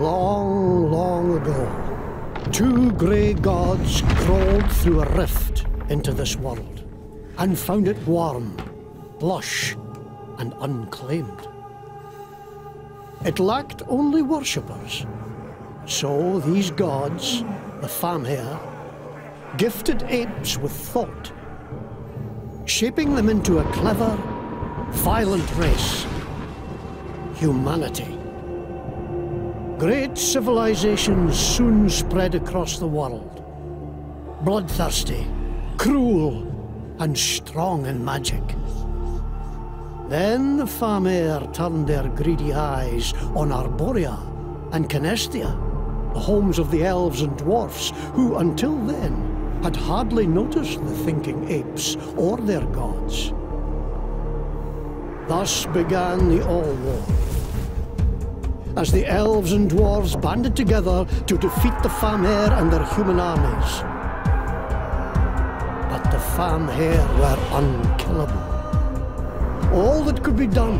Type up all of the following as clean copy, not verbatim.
Long, long ago, two grey gods crawled through a rift into this world and found it warm, lush, and unclaimed. It lacked only worshippers, so these gods, the Famhair, gifted apes with thought, shaping them into a clever, violent race, humanity. Great civilizations soon spread across the world, bloodthirsty, cruel, and strong in magic. Then the Famhair turned their greedy eyes on Arborea and Canestia, the homes of the elves and dwarfs, who until then had hardly noticed the thinking apes or their gods. Thus began the All-War, as the elves and dwarves banded together to defeat the Famhair and their human armies. But the Famhair were unkillable. All that could be done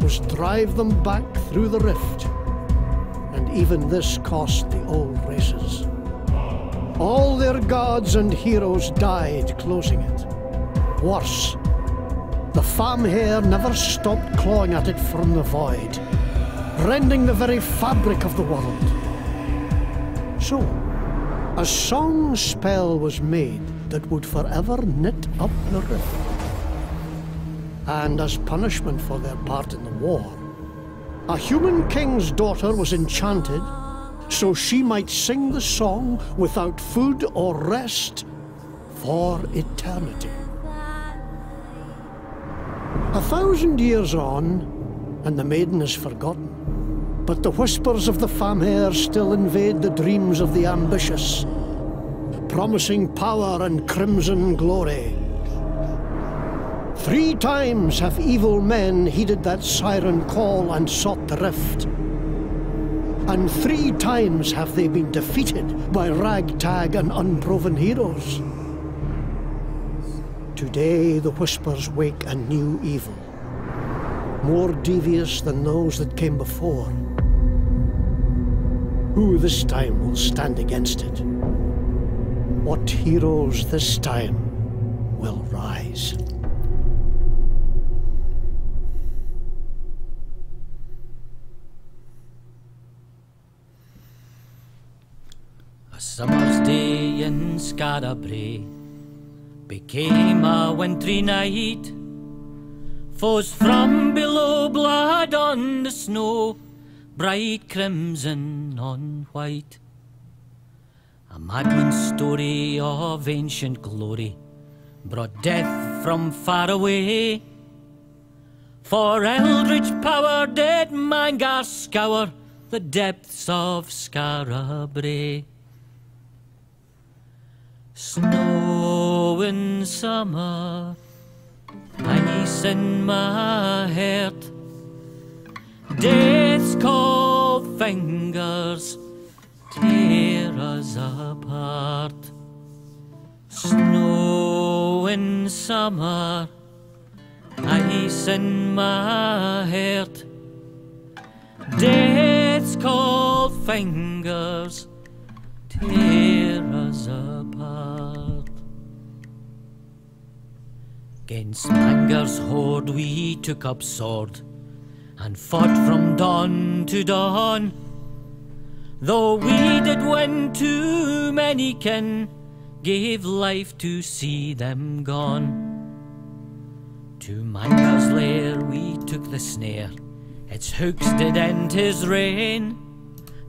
was drive them back through the rift, and even this cost the old races. All their gods and heroes died closing it. Worse, the Famhair never stopped clawing at it from the void, rending the very fabric of the world. So, a song spell was made that would forever knit up the rift. And as punishment for their part in the war, a human king's daughter was enchanted so she might sing the song without food or rest for eternity. 1,000 years on, and the maiden is forgotten. But the whispers of the Famhair still invade the dreams of the ambitious, promising power and crimson glory. 3 times have evil men heeded that siren call and sought the rift. And 3 times have they been defeated by ragtag and unproven heroes. Today the whispers wake a new evil, more devious than those that came before. Who this time will stand against it? What heroes this time will rise? A summer's day in Scarabray became a wintry night. Foes from below, blood on the snow, bright crimson on white. A madman's story of ancient glory brought death from far away. For eldritch power did Mangar scour the depths of Scarabray. Snow in summer, ice in my heart, death's cold fingers tear us apart. Snow in summer, ice in my heart, death's cold fingers tear us apart. 'Gainst Mangar's horde we took up sword and fought from dawn to dawn. Though we did win too many kin, gave life to see them gone. To Mangar's lair we took the snare, its hooks did end his reign.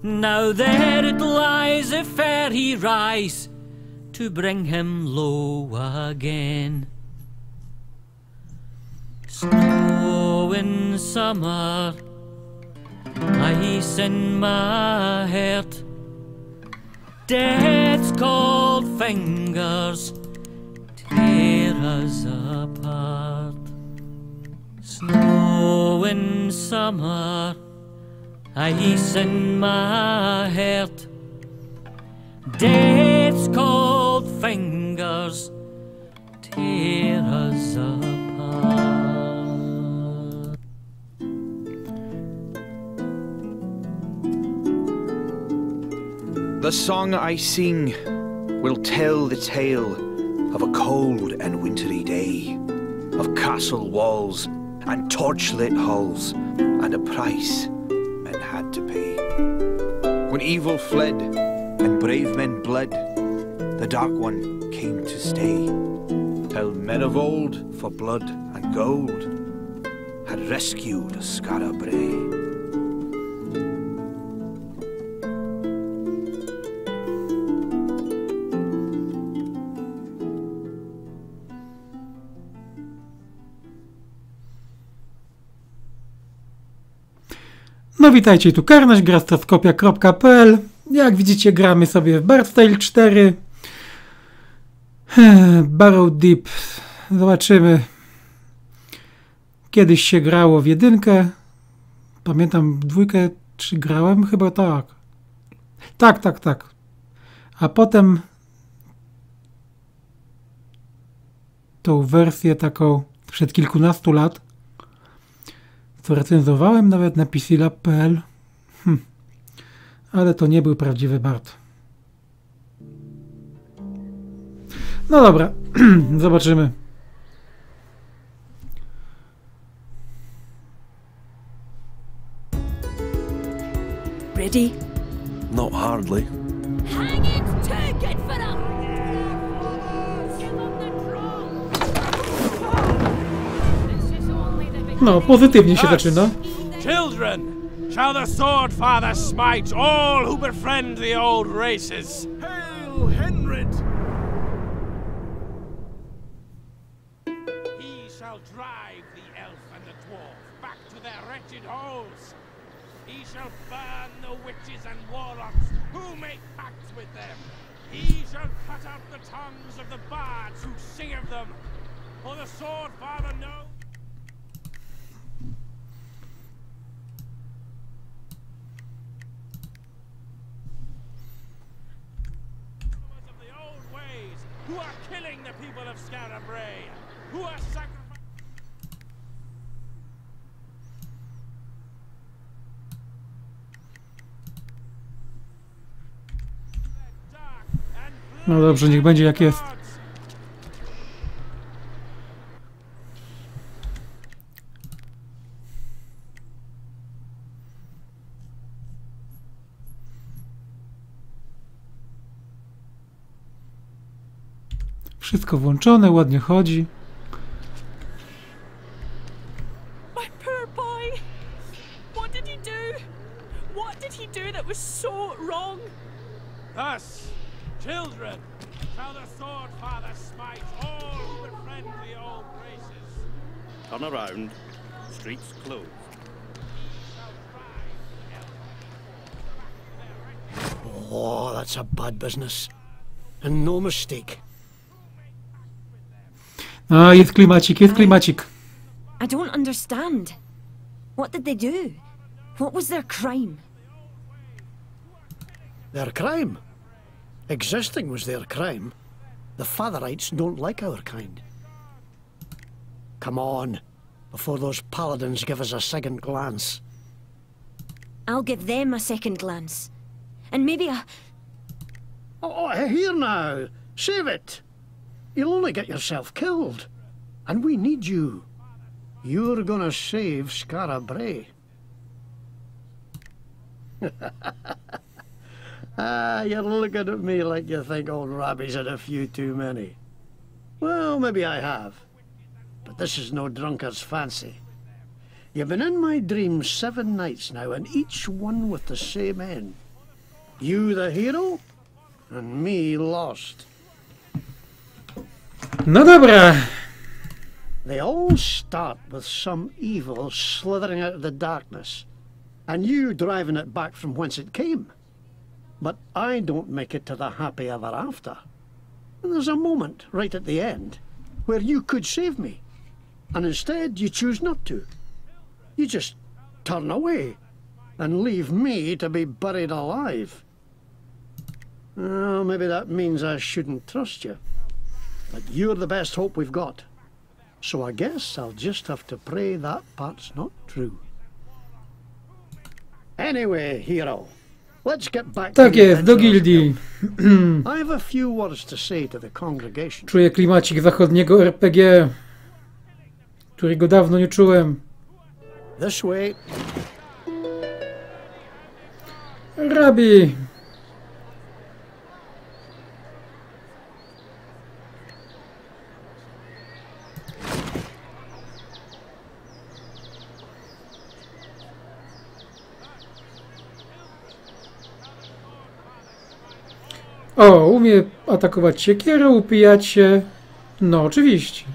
Now there it lies, if e'er he rise, to bring him low again. Snow in summer, ice in my heart, death's cold fingers tear us apart. Snow in summer, ice in my heart, death's cold fingers tear us apart. The song I sing will tell the tale of a cold and wintry day, of castle walls and torchlit halls, and a price men had to pay. When evil fled and brave men bled, the Dark One came to stay, till men of old, for blood and gold, had rescued Skara Brae. No witajcie, tu Karnaś, grastroskopia.pl. Jak widzicie, gramy sobie w Bard's Tale 4. Barrow Deep. Zobaczymy. Kiedyś się grało w jedynkę. Pamiętam w dwójkę, czy grałem? Chyba tak. Tak. A potem tą wersję taką sprzed kilkunastu lat, co recenzowałem nawet na pclab.pl. Ale to nie był prawdziwy Bard. No dobra, zobaczymy. Ready? Not hardly. Hang it! Take it for them! Give them the drop! This is only the beginning. No, pozytywnie się zaczyna. Children, shall the sword father smite all who befriend the old races? Hail, Henrid! He shall drive the elf and the dwarf back to their wretched holes. He shall burn the witches and warlocks who make pacts with them. He shall cut out the tongues of the bards who sing of them. For the sword father knows. Of the old ways, who are killing the people of Skara Brae, who are sacrificing. No dobrze, niech będzie jak jest. Wszystko włączone, ładnie chodzi. My poor boy! What did he do? What did he do that was so wrong? Thus, children, shall the sword father smite all who befriend the old races. Turn around. Streets closed. Oh, that's a bad business. And no mistake. A, jest klimacik, jest klimacik. I don't understand. What did they do? What was their crime? Their crime? Existing was their crime. The Fatherites don't like our kind. Come on, before those paladins give us a second glance. I'll give them a second glance. And maybe a... Oh, here now. Save it. You'll only get yourself killed. And we need you. You're gonna save Skara Brae. Ah, you're looking at me like you think old Rabbie's had a few too many. Well, maybe I have. But this is no drunkard's fancy. You've been in my dreams 7 nights now, and each one with the same end. You the hero, and me lost. No dobra. They all start with some evil slithering out of the darkness, and you driving it back from whence it came. But I don't make it to the happy ever after. And there's a moment right at the end where you could save me, and instead you choose not to. You just turn away and leave me to be buried alive. Well, maybe that means I shouldn't trust you. But you're the best hope we've got. So I guess I'll just have to pray that part's not true. Anyway, hero, Let's get back Tak to the jest, do adventurers' gildii. guild. I have a few words to say to the congregation. Czuję klimacik zachodniego RPG, którego dawno nie czułem. This way. Rabi! O, umie atakować siekierą, upijać się. No, oczywiście.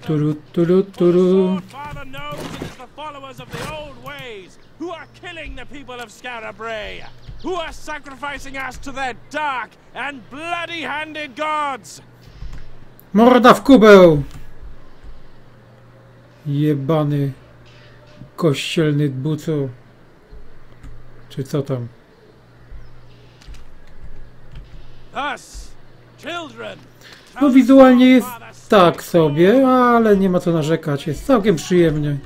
Sword Father knows it is the followers of the old ways who are killing the people of Scarabray, who are sacrificing us to their dark and bloody-handed gods. Morda w kubeł! Jebany kościelny bucu. Czy co tam? Us, children. No wizualnie jest tak sobie, ale nie ma co narzekać. Jest całkiem przyjemnie.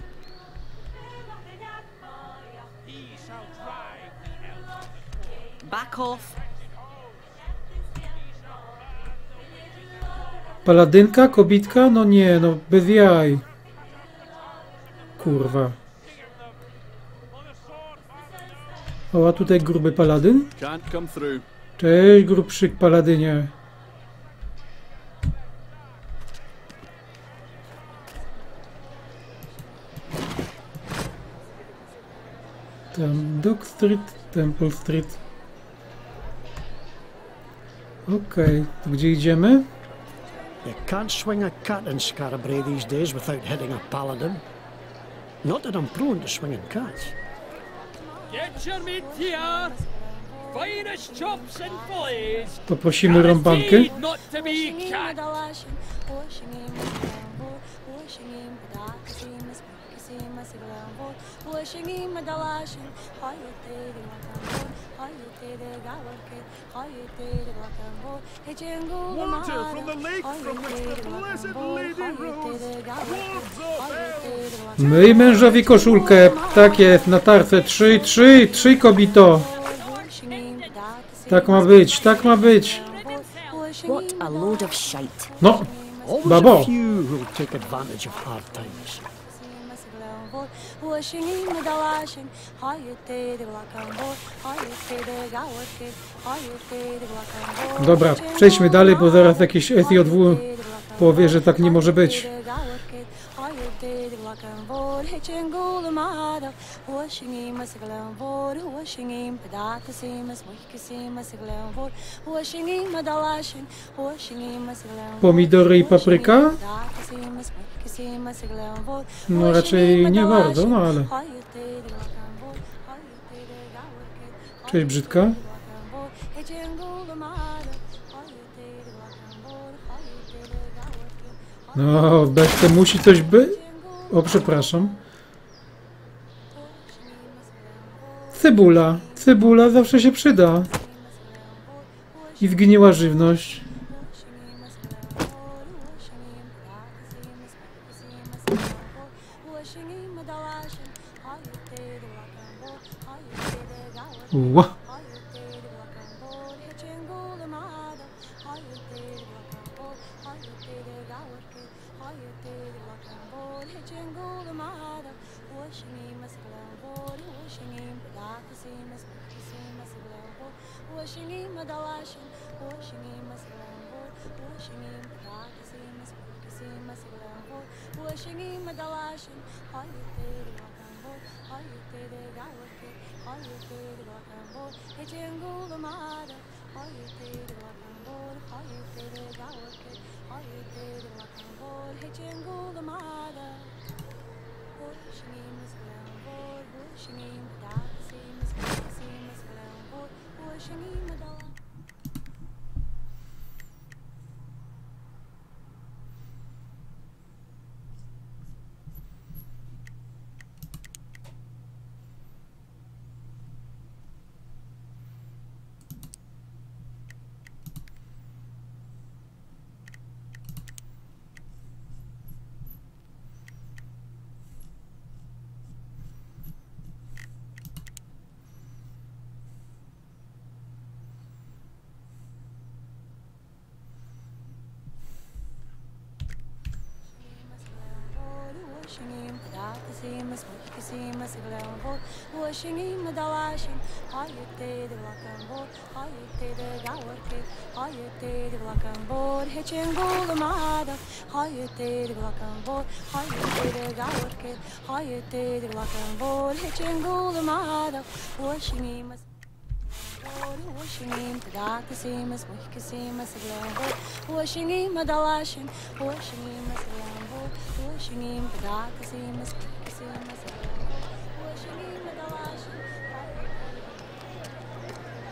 Back off. Paladynka? Kobitka? No nie, no bez jaj. Kurwa. O, a tutaj gruby paladyn? Can't come through. Cześć, grubszy paladynie. Tam Dock Street, Temple Street. Okej, to gdzie idziemy? You can't swing a cat in Scarabray these days without hitting a paladin. Not that I'm prone to swinging cats. Get your meat here. Finest chops and fillets. Poprosimy rąbankę. Guaranteed not to be cat. Water from the lake from which the blessed lady rose. Wolves of hell. Myj mężowi koszulkę. Tak jest, na tarce. 3 kobito. Tak ma być, tak ma być. What a load of shite. No, Always babo. a few who'll take advantage of hard times. Dobra, przejdźmy dalej, bo zaraz jakiś SJW powie, że tak nie może być. Pomidory i papryka? No raczej nie bardzo, no ale... Cześć, brzydka. No, beszcze musi coś być. O, przepraszam. Cebula. Cebula zawsze się przyda. I zgniła żywność. Ła.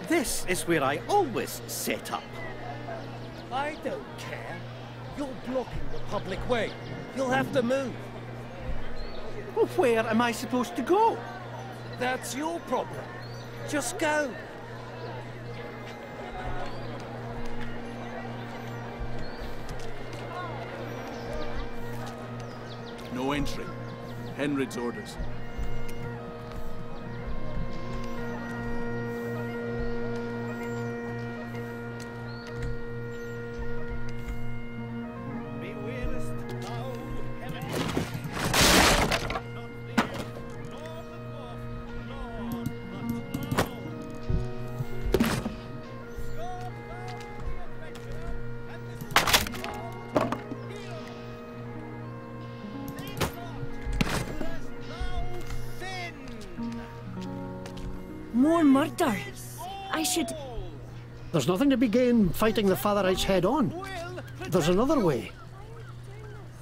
This is where I always set up. I don't care. You're blocking the public way. You'll have to move. Well, where am I supposed to go? That's your problem. Just go. No entry. Henrid's orders. More murder. I should... There's nothing to be gained fighting the Fatherites head on. There's another way.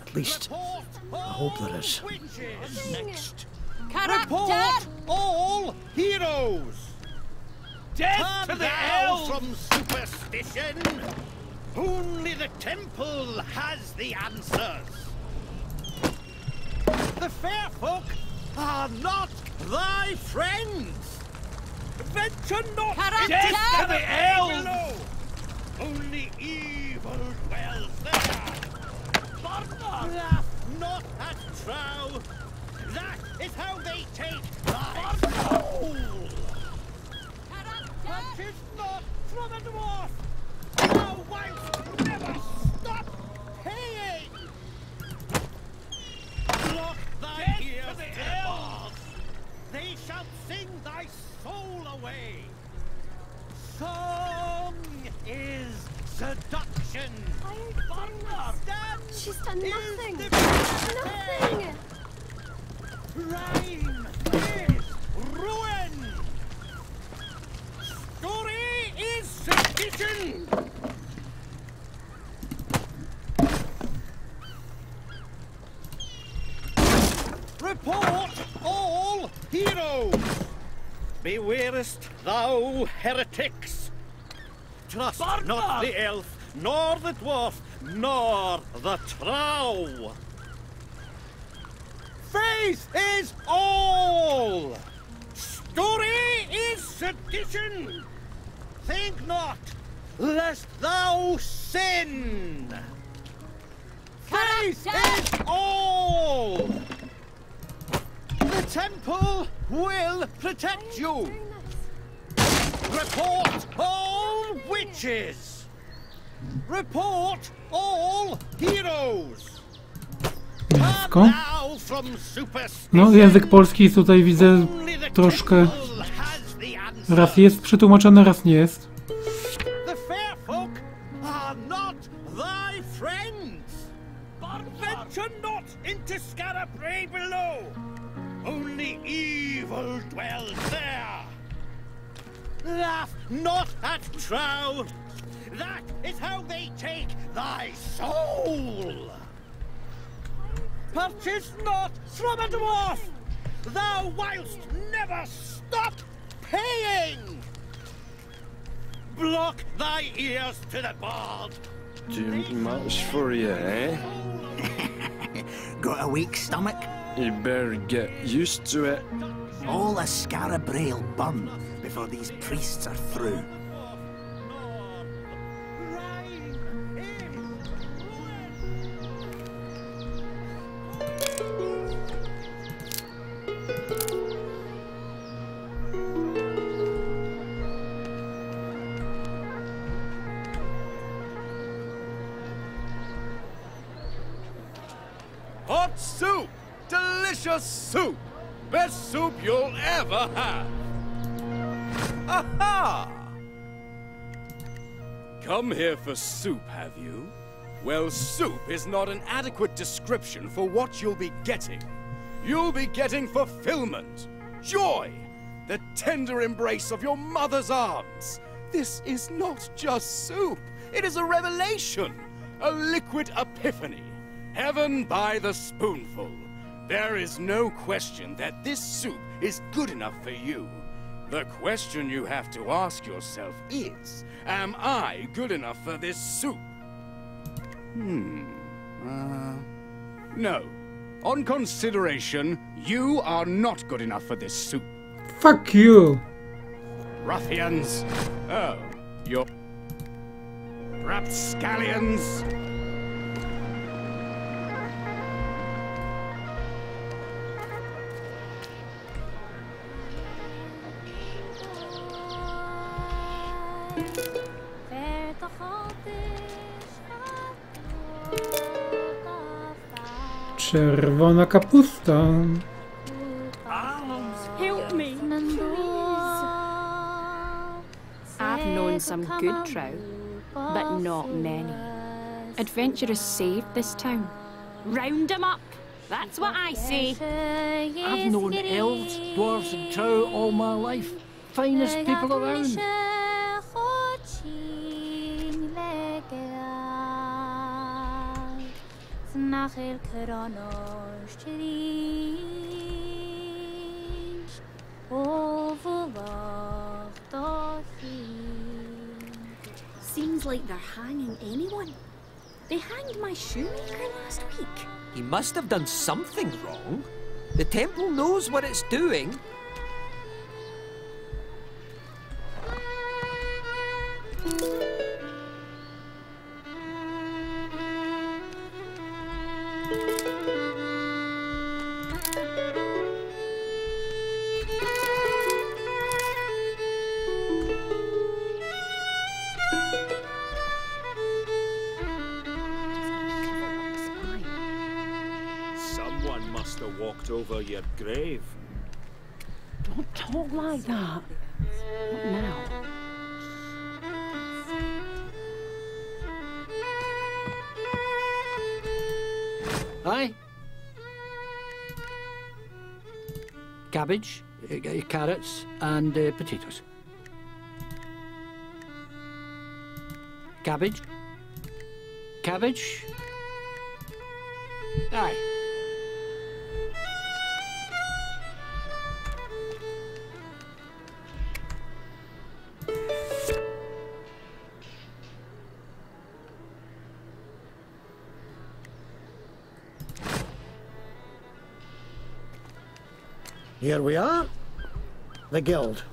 At least, I hope there is. Next. Report all heroes! Death to the elves! From superstition! Only the temple has the answers! The fair folk are not thy friends! Venture not Death to the elves! below! Only evil dwells there! Laugh not at Trow! That is how they take thy soul! Purchase not from a dwarf! Thou wilt never stop paying! Block thy ears to the bars! They shall sing thy soul away! Song is seduction! She's done nothing. Nothing! Rhyme is ruin! Story is sedition! Report all heroes! Bewarest thou heretics! Trust not the elf, nor the dwarf, nor the trow! Faith is all! Story is sedition! Think not, lest thou sin! Faith is all! The temple will protect you! Report all witches! Report all heroes! Wszystko? No, język polski tutaj widzę troszkę... Raz jest przetłumaczony, raz nie jest. The fair folk are not thy friends. Venture not into Scarabray below. Only evil dwells there. Laugh not at Trow. That is how they take thy soul. Purchase not from a dwarf. Thou wilt never stop paying. Block thy ears to the bard. Too much for you, eh? Got a weak stomach? You better get used to it. All the Scarabray'll burn before these priests are through. Hot soup! Delicious! delicious soup! Best soup you'll ever have! Aha! Come here for soup, have you? Well, soup is not an adequate description for what you'll be getting. You'll be getting fulfillment, joy, the tender embrace of your mother's arms. This is not just soup, it is a revelation, a liquid epiphany, heaven by the spoonful. There is no question that this soup is good enough for you. The question you have to ask yourself is, am I good enough for this soup? No. On consideration, you are not good enough for this soup. Fuck you. Ruffians. Oh, you're... rapscallions. Czerwona kapusta. Help me, I've known some good trow, but not many. Adventurers saved this town. round 'em up. That's what I say. I've known elves, dwarves and trow all my life. Finest people around. Seems like they're hanging anyone. They hanged my shoemaker last week. He must have done something wrong. The temple knows what it's doing. Someone must have walked over your grave. Don't talk like that. Not now. Aye. Cabbage, carrots, and potatoes. Cabbage. Cabbage. Aye. Here we are. The guild.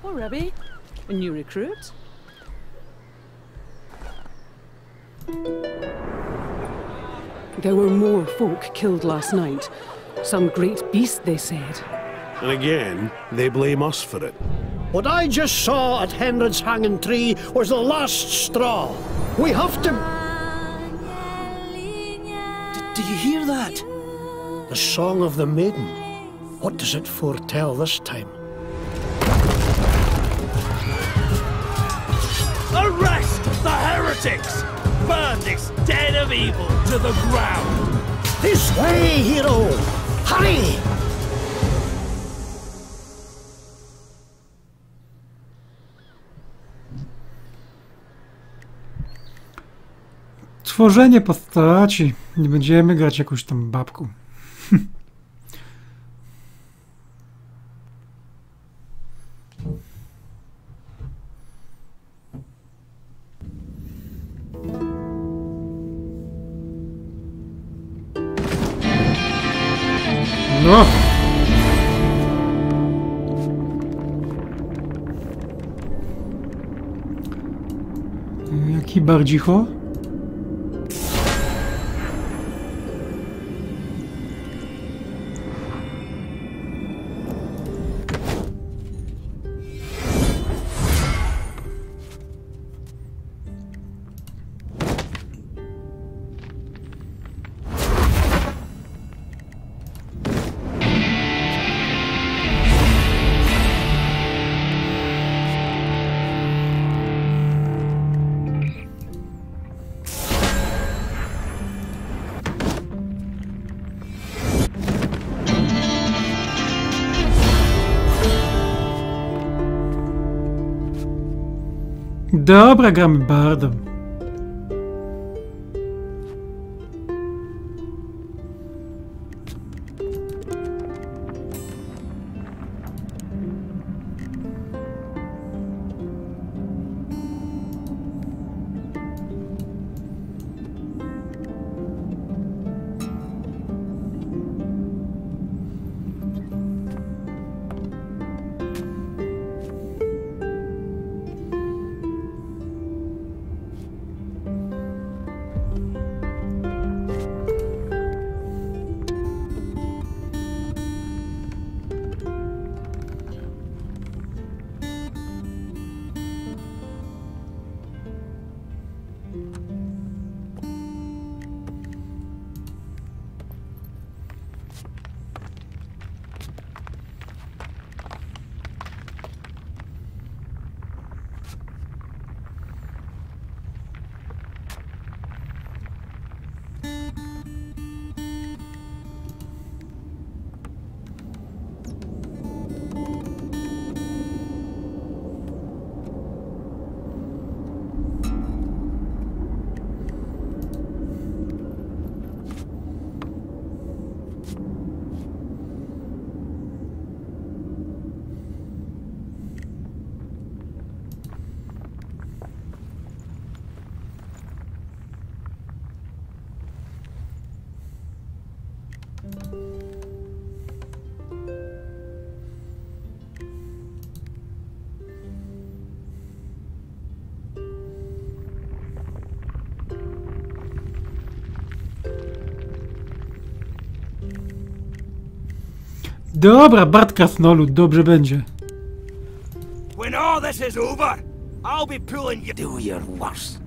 Oh, Rebby, a new recruit? There were more folk killed last night. Some great beast, they said. And again, they blame us for it. What I just saw at Henred's hanging tree was the last straw. We have to... Do you hear that? The song of the maiden. What does it foretell this time? Arrest the heretics! Burn this den of evil to the ground! This way, hero! Hurry! Tworzenie postaci. Nie będziemy grać jakąś tam babką. No! Jaki bardzicho? Dobra, gramy bardem. Dobra, Bart Krasnolud, dobrze będzie. When all this is over, I'll be pulling you do your worst.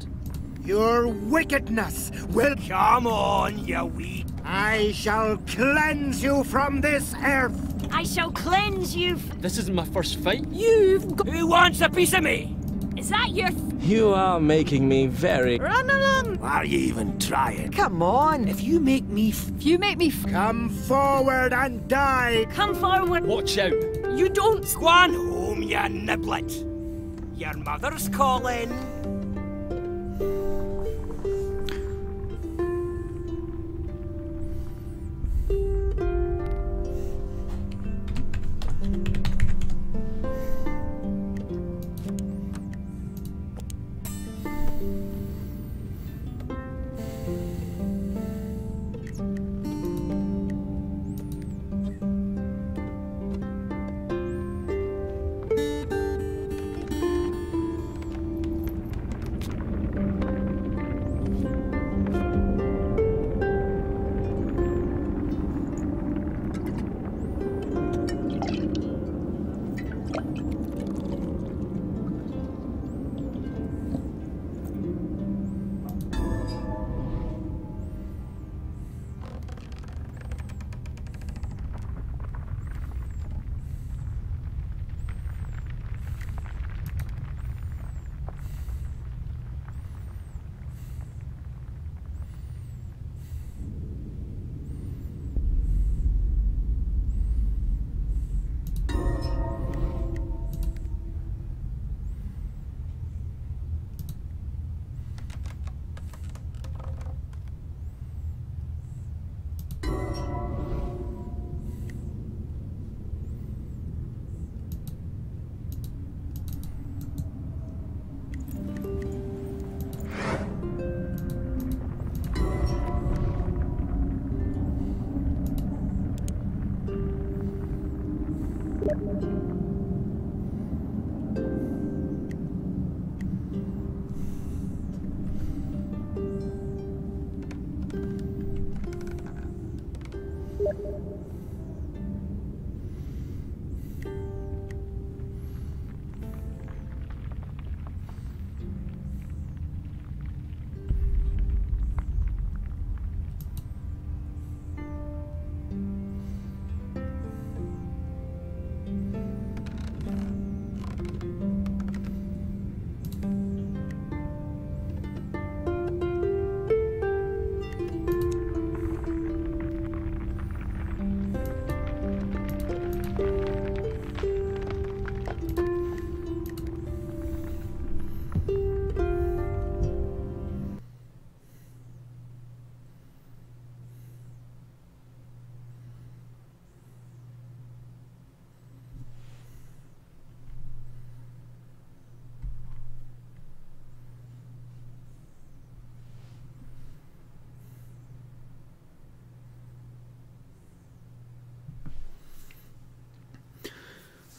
Your wickedness will come on, you wee. I shall cleanse you from this earth. I shall cleanse you. This isn't my first fight. You've got. Who wants a piece of me? Is that your. You are making me very. Run along! Are you even trying? Come on, if you make me come forward and die. Come forward. Watch out. You don't. Go on home, you niblet. Your mother's calling.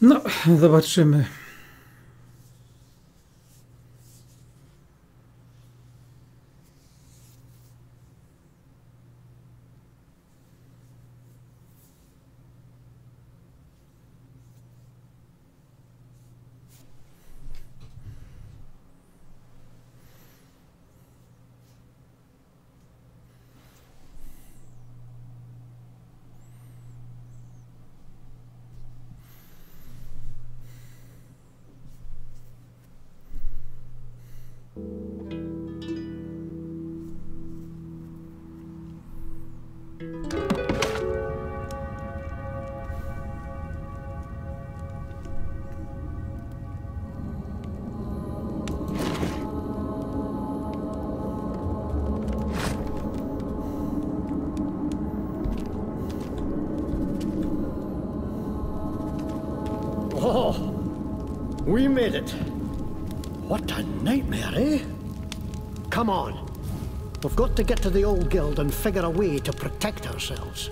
No, zobaczymy. Oh, we made it. What a nightmare, eh? Come on. We've got to get to the old guild and figure a way to protect ourselves.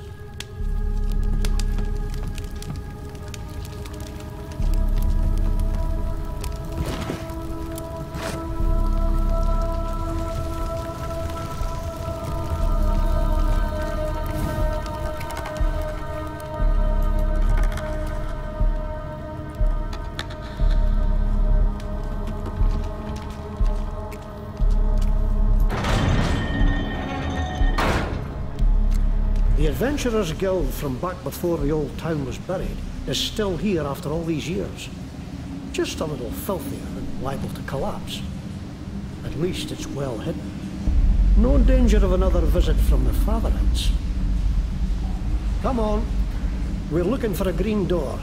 The Adventurers Guild from back before the old town was buried is still here after all these years. Just a little filthier and liable to collapse. At least it's well hidden. No danger of another visit from the Fatherites. Come on. We're looking for a green door.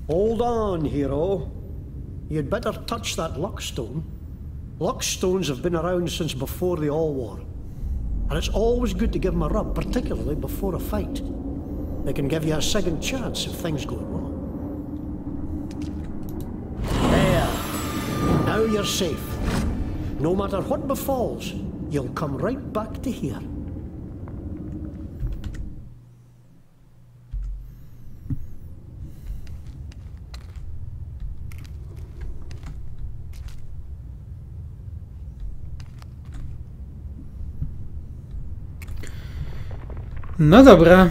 Hold on, hero. You'd better touch that luckstone. Luckstones have been around since before the All War. And it's always good to give them a rub, particularly before a fight. They can give you a second chance if things go wrong. There. Now you're safe. No matter what befalls, you'll come right back to here. No dobra.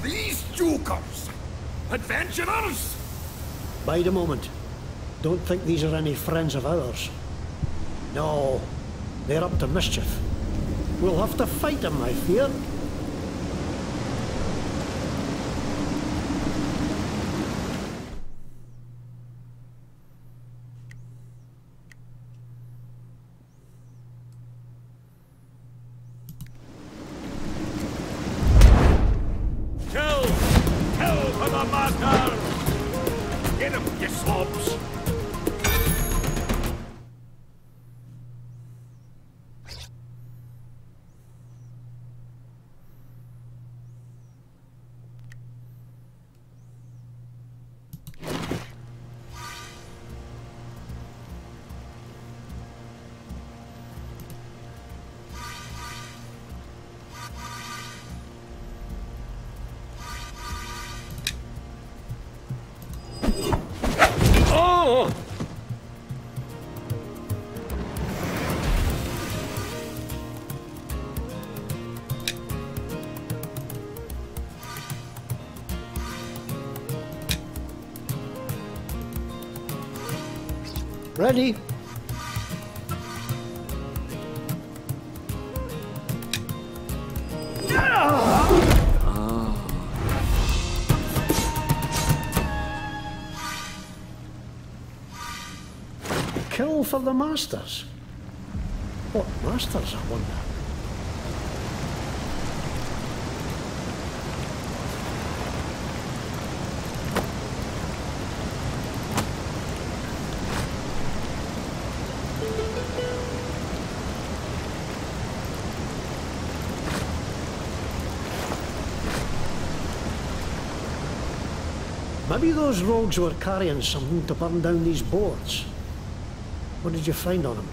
These jokers! Adventurers! Bide a moment. Don't think these are any friends of ours. No, they're up to mischief. We'll have to fight them, I fear. Get him, you slobs! Ready? Kill for the masters. What masters, I wonder? Maybe those rogues were carrying something to burn down these boards. What did you find on them?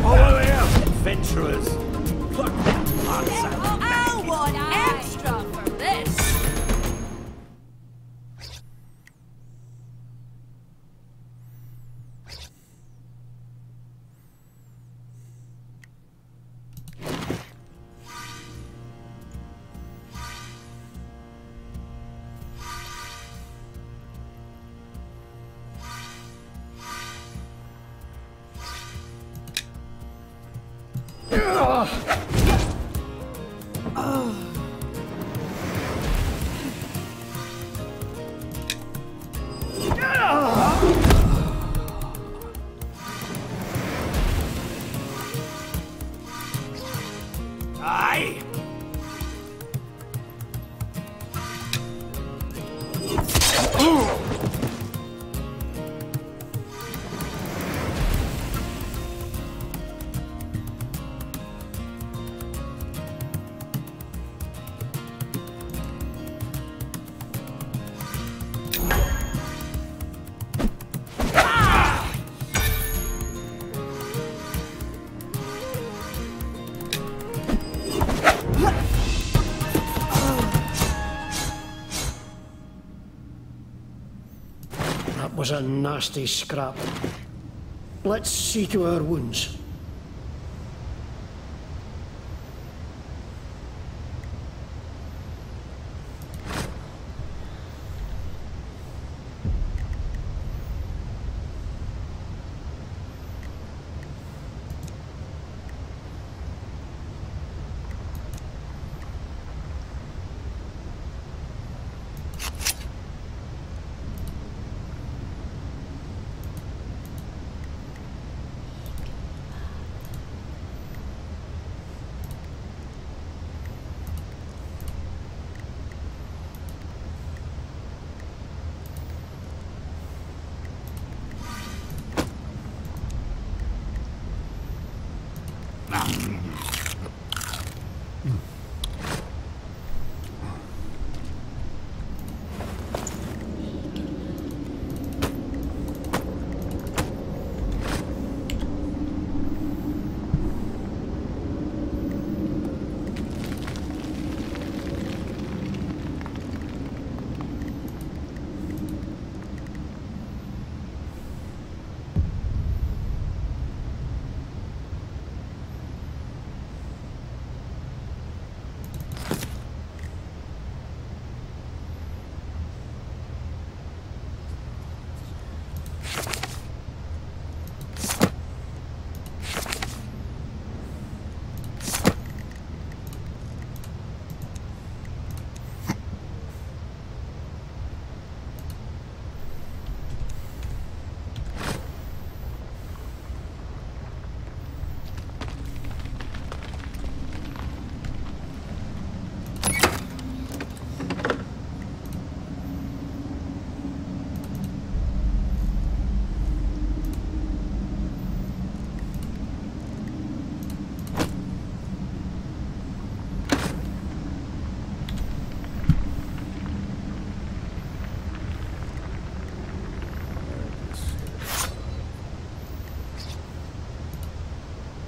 Follow him, adventurers! Put them hearts out. I'll want extra for this. Aye! That was a nasty scrap. Let's see to our wounds.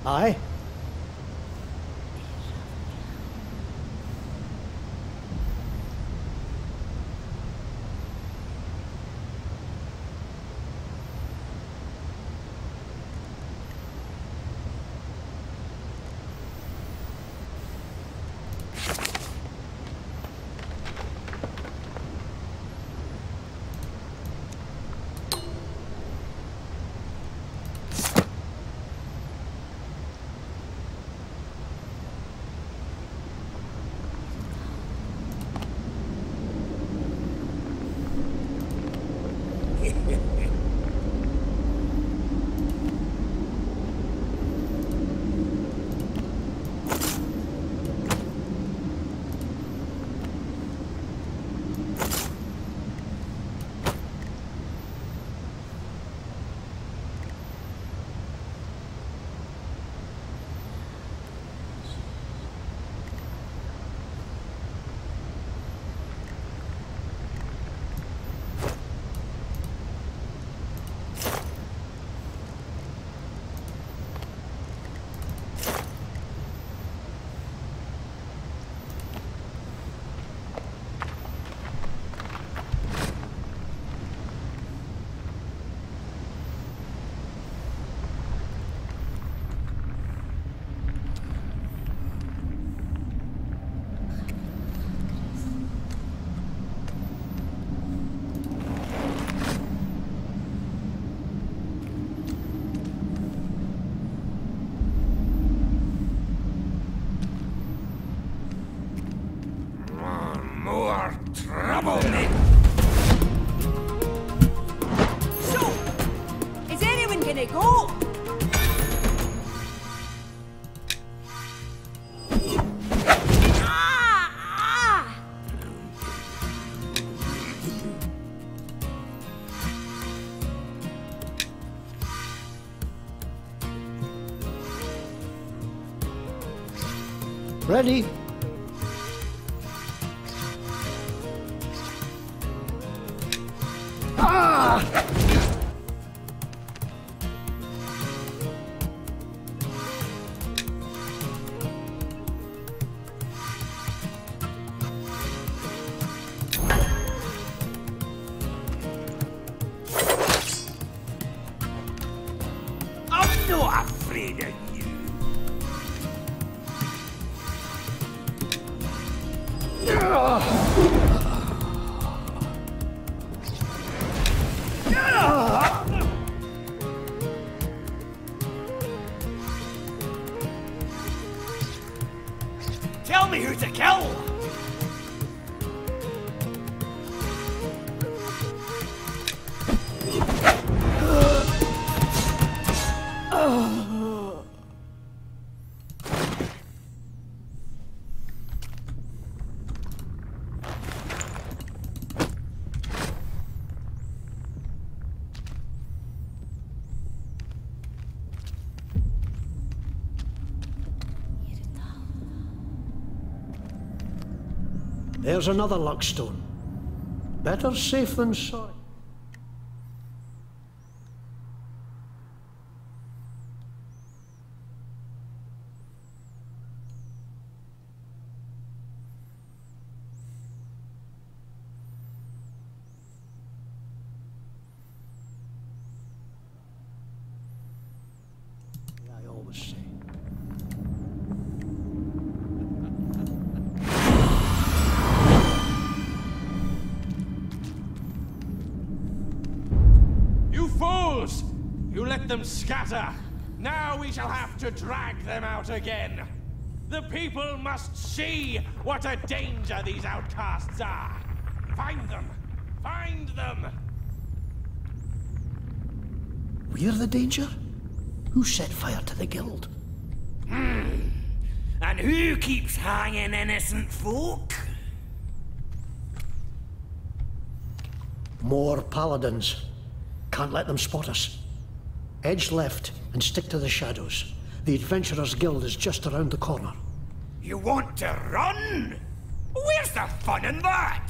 Aye. More trouble, Nick! So, is anyone gonna go? Ready? I'm not afraid of you. Tell me who to kill! There's another luckstone. Better safe than sorry. I always say. You fools! You let them scatter! Now we shall have to drag them out again! The people must see what a danger these outcasts are! Find them! Find them! We're the danger? Who set fire to the guild? And who keeps hanging innocent folk? More paladins. Can't let them spot us. Edge left and stick to the shadows. The Adventurers Guild is just around the corner. You want to run? Where's the fun in that?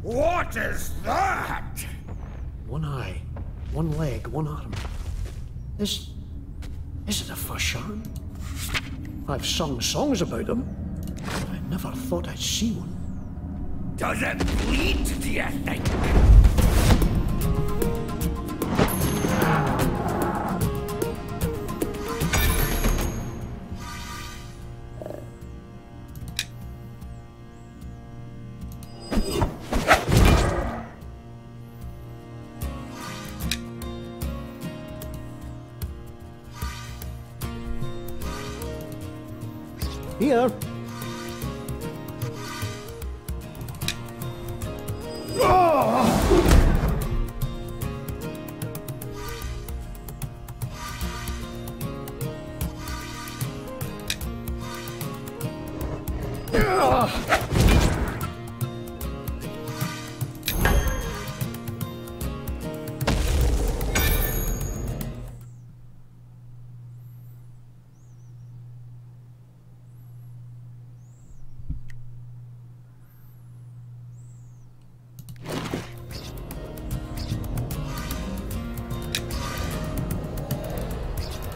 What is that? One eye, one leg, one arm. Is it a Fashan? I've sung songs about them, but I never thought I'd see one. Does it bleed, do you think? Here.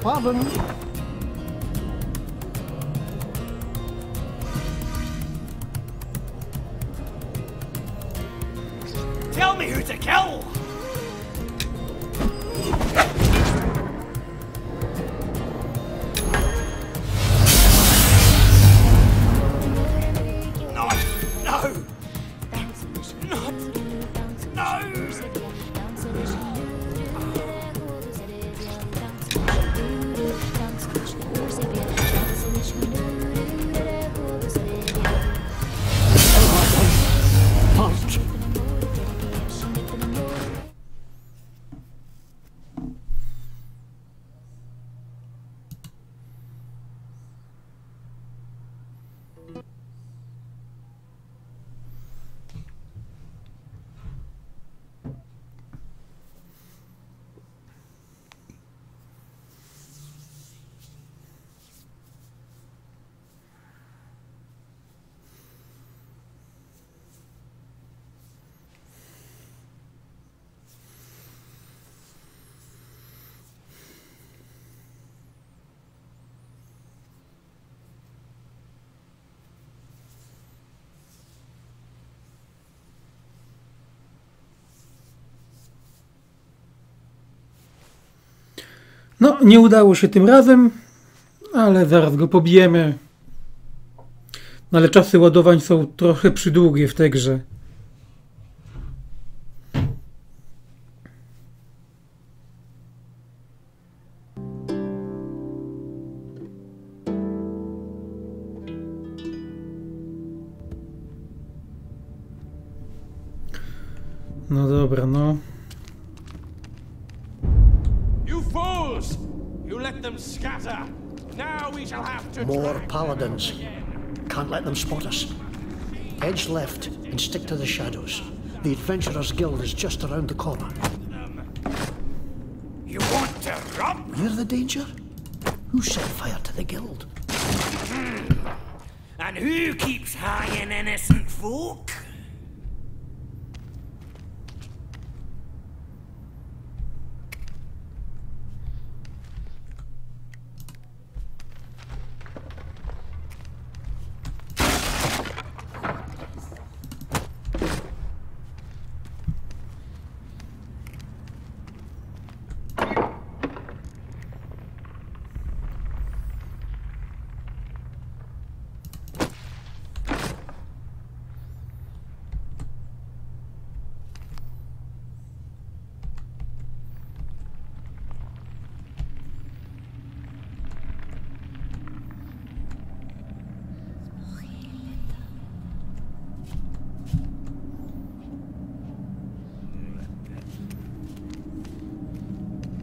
Pardon. Tell me who to kill! No, nie udało się tym razem, ale zaraz go pobijemy. No, ale czasy ładowań są trochę przydługie w tej grze. No dobra, no. You fools! You let them scatter. Now we shall have to More paladins. Can't let them spot us. Edge left and stick to the shadows. The Adventurers Guild is just around the corner. You want to run? We're the danger? Who set fire to the guild? And who keeps hanging innocent folk?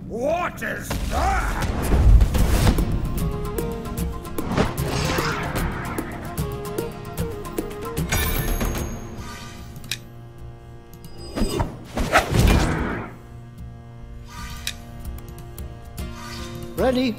What is that? Ready?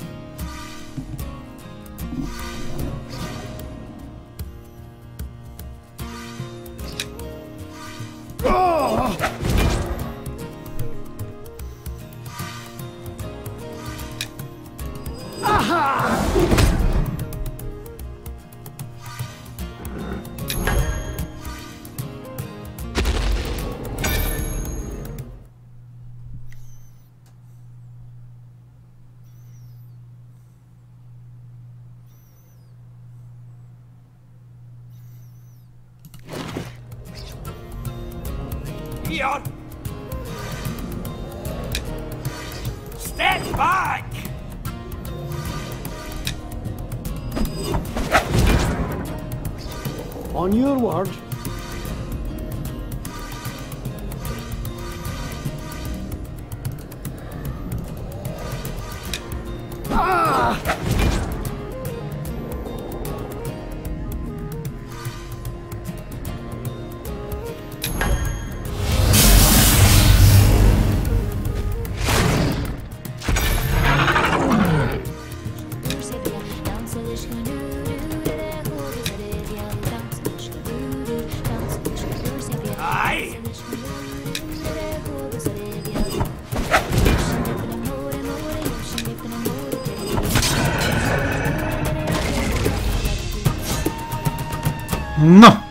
here! Step back! On your word. Ah! No!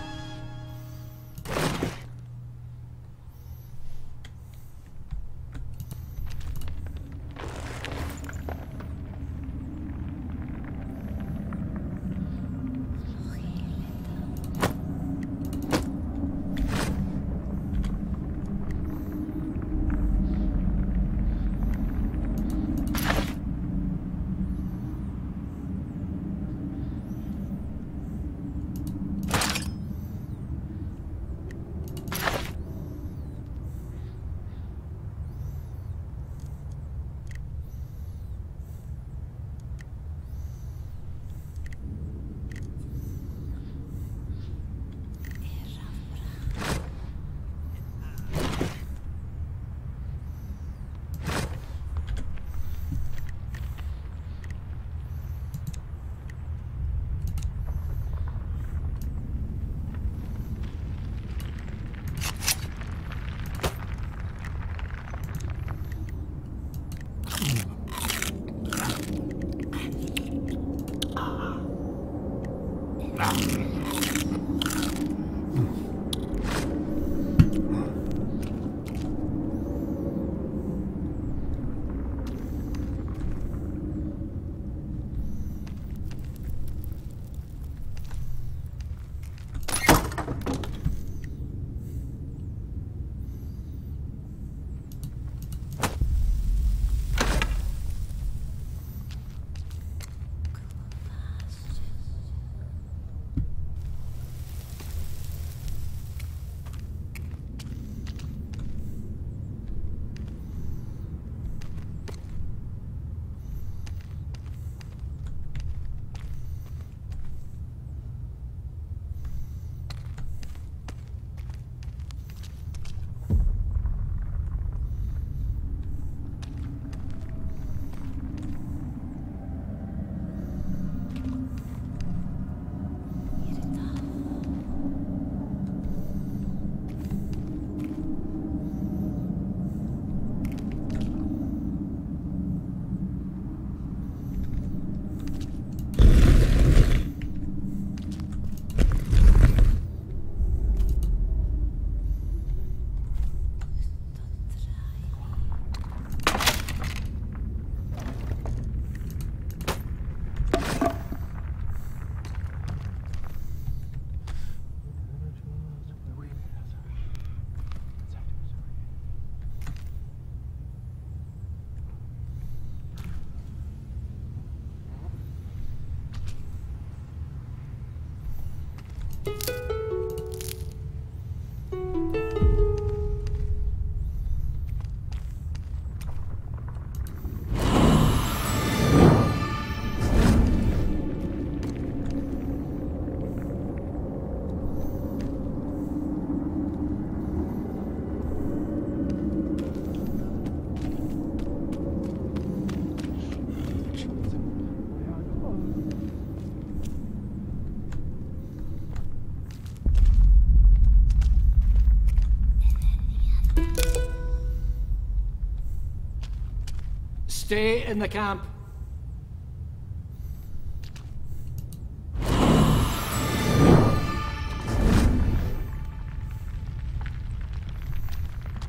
Stay in the camp.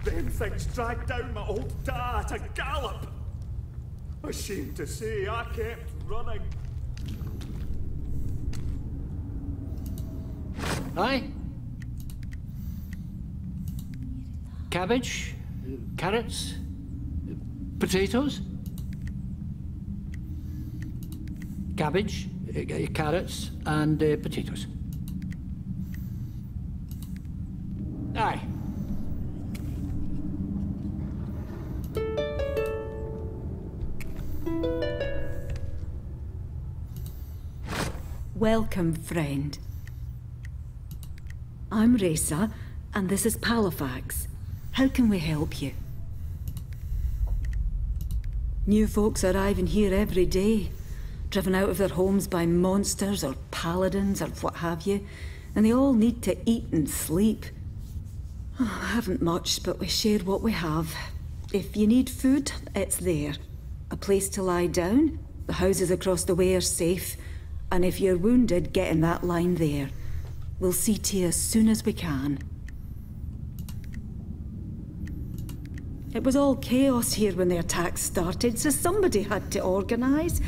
Them things dragged down my old dad at a gallop. Ashamed to say, I kept running. Aye? cabbage, carrots, potatoes. Cabbage, carrots, and potatoes. Aye. Welcome, friend. I'm Resa, and this is Halifax. How can we help you? New folks arriving here every day, driven out of their homes by monsters or paladins or what have you, and they all need to eat and sleep. Oh, I haven't much, but we share what we have. If you need food, it's there. A place to lie down, the houses across the way are safe, and if you're wounded, get in that line there. We'll see to you as soon as we can. It was all chaos here when the attack started, so somebody had to organise.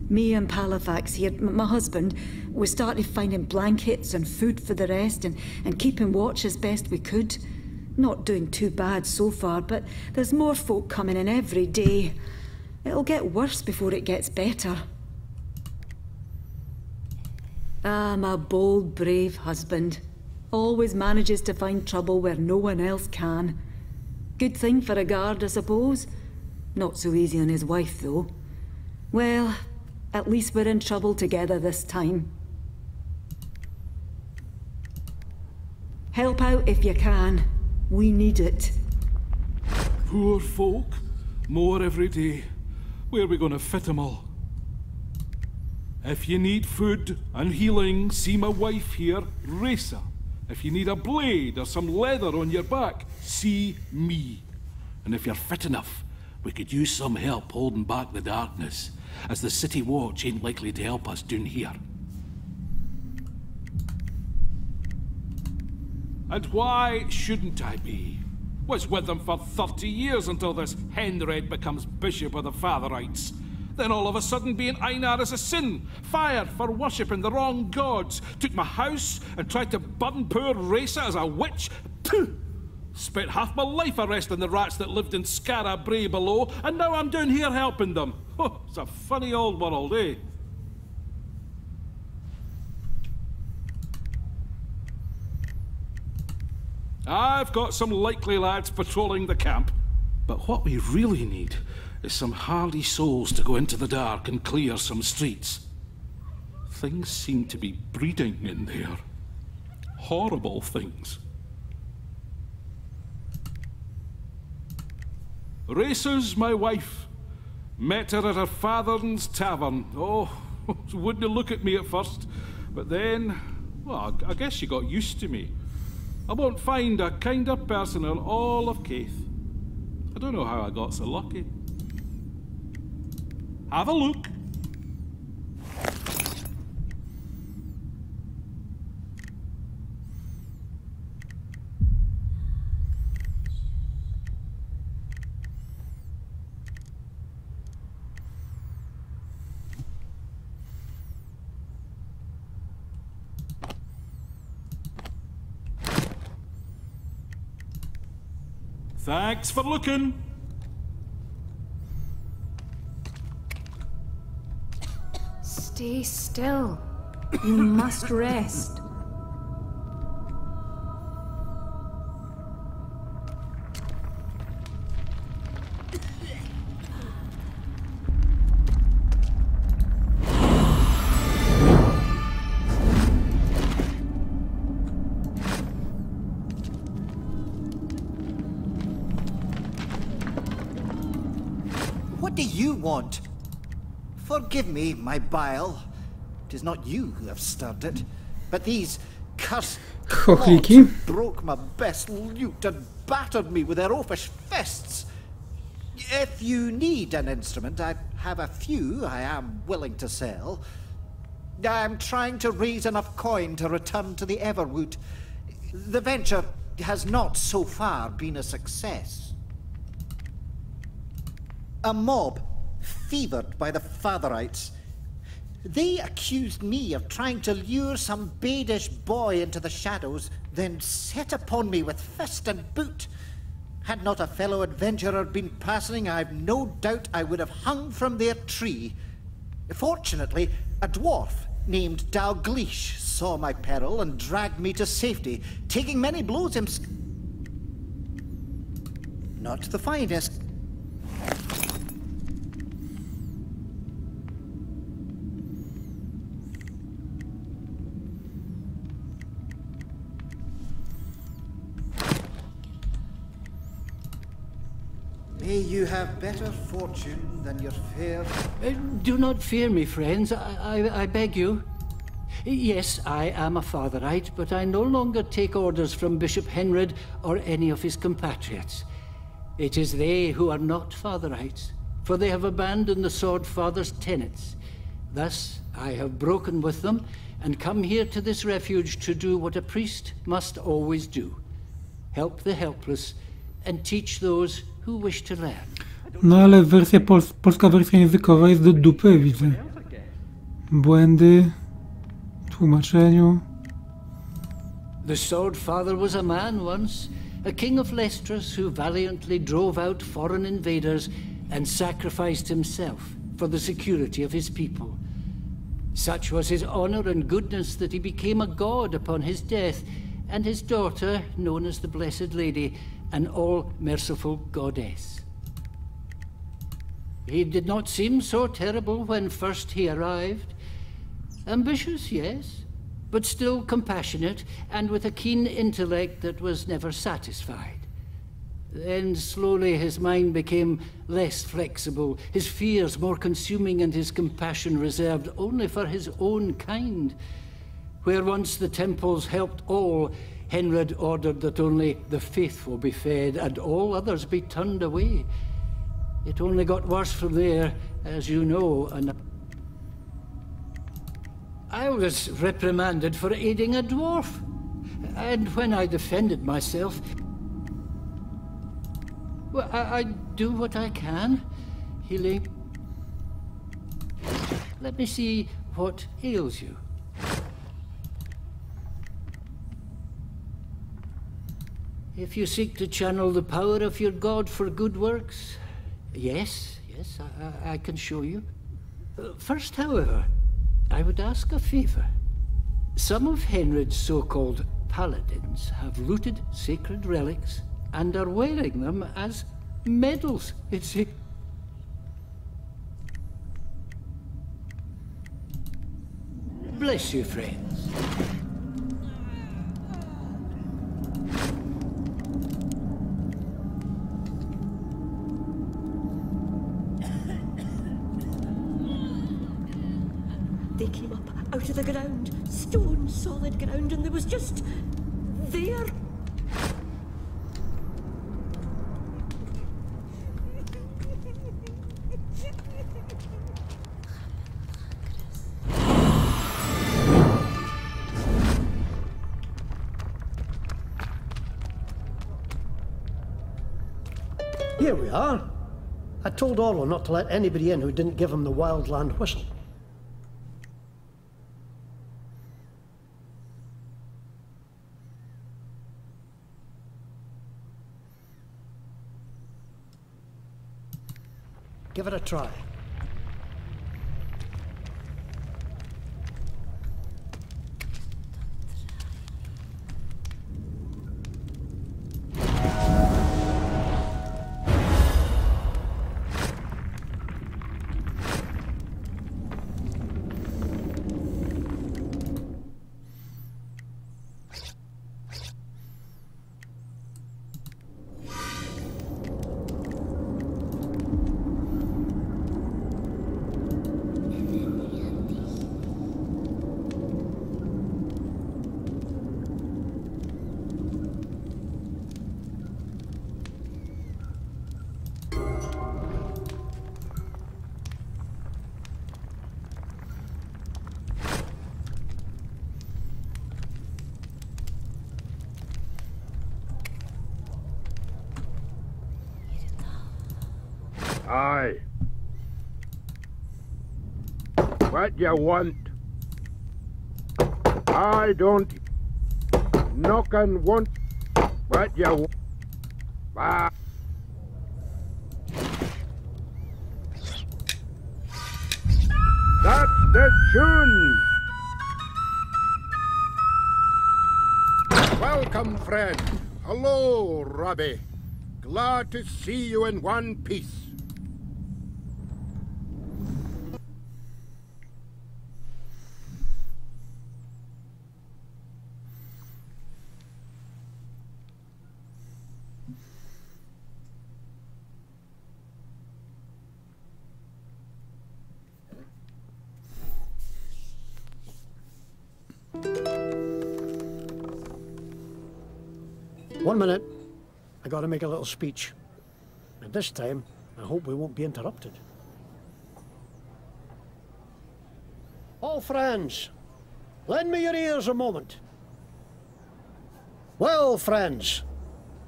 Me and Halifax here, my husband, we started finding blankets and food for the rest and keeping watch as best we could. Not doing too bad so far, but there's more folk coming in every day. It'll get worse before it gets better. Ah, my bold, brave husband. Always manages to find trouble where no one else can. Good thing for a guard, I suppose. Not so easy on his wife, though. Well, at least we're in trouble together this time. Help out if you can. We need it. Poor folk. More every day. Where are we going to fit them all? If you need food and healing, see my wife here, Resa. If you need a blade or some leather on your back, see me. And if you're fit enough, we could use some help holding back the darkness, as the city watch ain't likely to help us down here. And why shouldn't I be? Was with them for 30 years until this Henred becomes Bishop of the Fatherites. Then all of a sudden being Einar is a sin, fired for worshipping the wrong gods, took my house and tried to burn poor Resa as a witch. Pooh! Spent half my life arresting the rats that lived in Skara Brae below, and now I'm down here helping them. Oh, it's a funny old world, eh? I've got some likely lads patrolling the camp. But what we really need is some hardy souls to go into the dark and clear some streets. Things seem to be breeding in there. Horrible things. Resa's my wife. Met her at her father's tavern. Oh, she wouldn't look at me at first, but then, well, I guess she got used to me. I won't find a kinder person in all of Keith. I don't know how I got so lucky. Have a look. Thanks for looking. Stay still. You must rest. What do you want? Forgive me, my bile. It is not you who have stirred it, but these cursed Chochlíky. broke my best lute and battered me with their oafish fists. If you need an instrument, I have a few I am willing to sell. I am trying to raise enough coin to return to the Everwood. The venture has not so far been a success. A mob, fevered by the Fatherites. They accused me of trying to lure some badish boy into the shadows, then set upon me with fist and boot. Had not a fellow adventurer been passing, I've no doubt I would have hung from their tree. Fortunately, a dwarf named Dalgleish saw my peril and dragged me to safety, taking many blows himself. Not the finest. May you have better fortune than your fair... Do not fear me, friends. I beg you. Yes, I am a Fatherite, but I no longer take orders from Bishop Henred or any of his compatriots. It is they who are not Fatherites, for they have abandoned the Sword Father's tenets. Thus, I have broken with them and come here to this refuge to do what a priest must always do. Help the helpless and teach those who wish to learn. No ale wersja polska wersja językowa jest do dupy, widzę. Błędy w tłumaczeniu. The Sword Father was a man once, a king of Lestras who valiantly drove out foreign invaders and sacrificed himself for the security of his people. Such was his honor and goodness that he became a god upon his death, and his daughter, known as the Blessed Lady, an all-merciful goddess. He did not seem so terrible when first he arrived. Ambitious, yes, but still compassionate, and with a keen intellect that was never satisfied. Then slowly his mind became less flexible, his fears more consuming, and his compassion reserved only for his own kind. Where once the temples helped all, Henred ordered that only the faithful be fed and all others be turned away. It only got worse from there, as you know, and I was reprimanded for aiding a dwarf. And when I defended myself, well, I do what I can, healing. Let me see what ails you. If you seek to channel the power of your god for good works, yes, I can show you. First, however, I would ask a favor. Some of Henred's so-called paladins have looted sacred relics and are wearing them as medals, it's a... Bless you, friends. They came up out of the ground, stone solid ground, and there was just there. Here we are. I told Orlo not to let anybody in who didn't give him the wildland whistle. Give it a try. Aye. What you want? I don't knock and want what you want. Ah. That's the tune! Welcome, friend. Hello, Robbie. Glad to see you in one piece. One minute. I gotta make a little speech. And this time, I hope we won't be interrupted. All friends, lend me your ears a moment. Well, friends,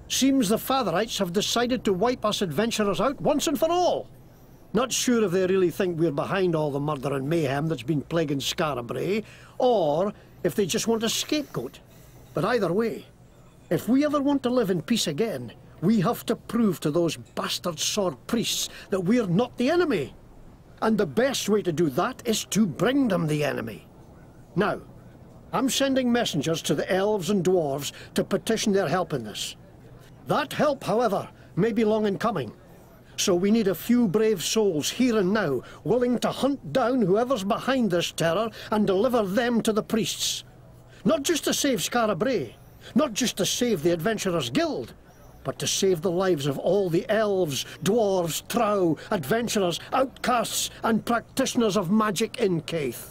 seems the Fatherites have decided to wipe us adventurers out once and for all. Not sure if they really think we're behind all the murder and mayhem that's been plaguing Scarabray, or if they just want a scapegoat. But either way, if we ever want to live in peace again, we have to prove to those bastard sword priests that we're not the enemy. And the best way to do that is to bring them the enemy. Now, I'm sending messengers to the elves and dwarves to petition their help in this. That help, however, may be long in coming. So we need a few brave souls here and now, willing to hunt down whoever's behind this terror and deliver them to the priests. Not just to save Scarabray, not just to save the Adventurers Guild, but to save the lives of all the elves, dwarves, trow, adventurers, outcasts, and practitioners of magic in Caith.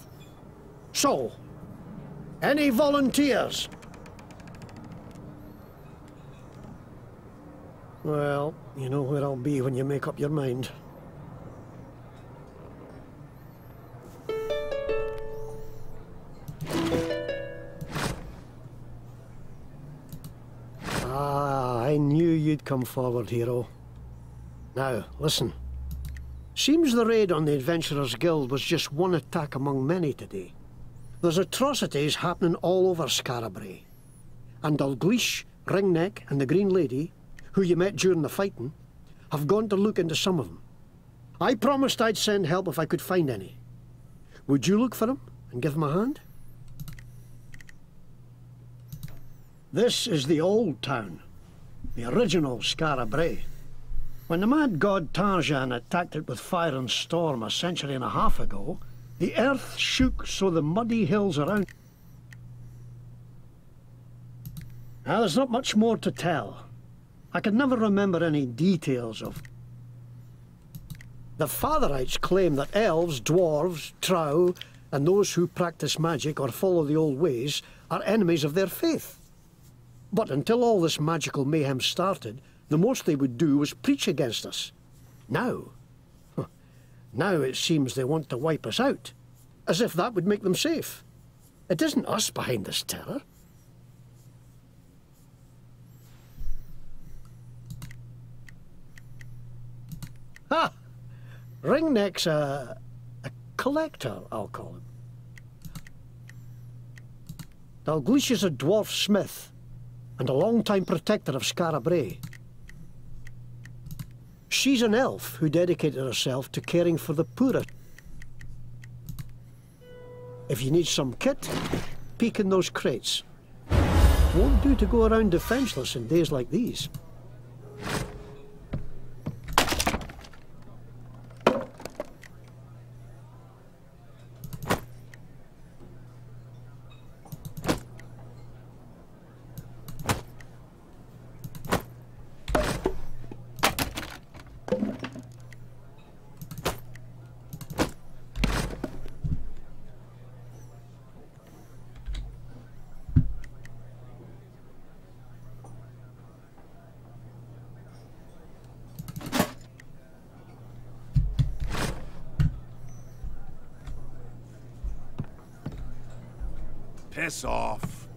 So, any volunteers? Well, you know where I'll be when you make up your mind. I knew you'd come forward, hero. Now, listen. Seems the raid on the Adventurers Guild was just one attack among many today. There's atrocities happening all over Scarabray. And Dalgleish, Ringneck, and the Green Lady, who you met during the fighting, have gone to look into some of them. I promised I'd send help if I could find any. Would you look for them and give them a hand? This is the old town. The original Scarabray. When the mad god Tarjan attacked it with fire and storm a century and a half ago, the earth shook so the muddy hills around... Now, there's not much more to tell. I can never remember any details of... The Fatherites claim that elves, dwarves, trow, and those who practice magic or follow the old ways are enemies of their faith. But until all this magical mayhem started, the most they would do was preach against us. Now it seems they want to wipe us out, as if that would make them safe. It isn't us behind this terror. Ha! Ringneck's a collector, I'll call him. Dalgleish is a dwarf smith, and a long-time protector of Scarabray. She's an elf who dedicated herself to caring for the poorer. If you need some kit, peek in those crates. Won't do to go around defenseless in days like these. Piss off.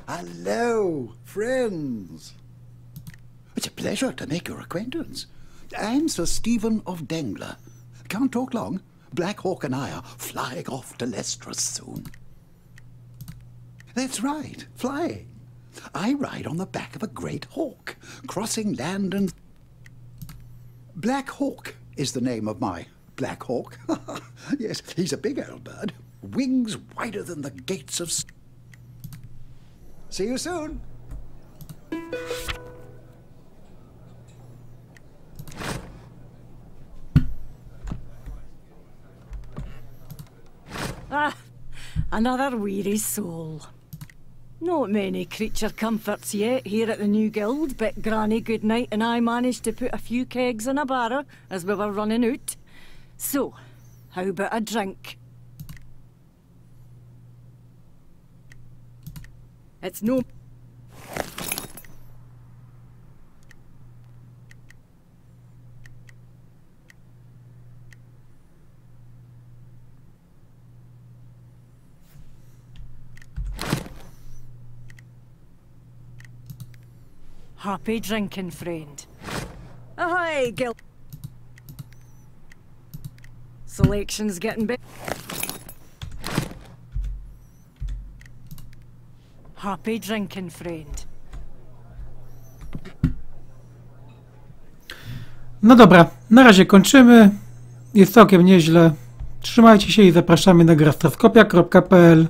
Hello, friends. It's a pleasure to make your acquaintance. I'm Sir Stephen of Dengler. Can't talk long. Black Hawk and I are flying off to Lestras soon. That's right, flying. I ride on the back of a great hawk, crossing land and... Black Hawk is the name of my Black Hawk. Yes, he's a big old bird. Wings wider than the gates of... See you soon. Ah, another weary soul. Not many creature comforts yet here at the new guild, but Granny Goodnight and I managed to put a few kegs in a barrow as we were running out. So, how about a drink? It's no... Happy drinking, friend. Aye, Gil. Selection's getting big. Happy drinking, friend. No dobra, na razie kończymy. Jest całkiem nieźle. Trzymajcie się i zapraszamy na grastroskopia.pl.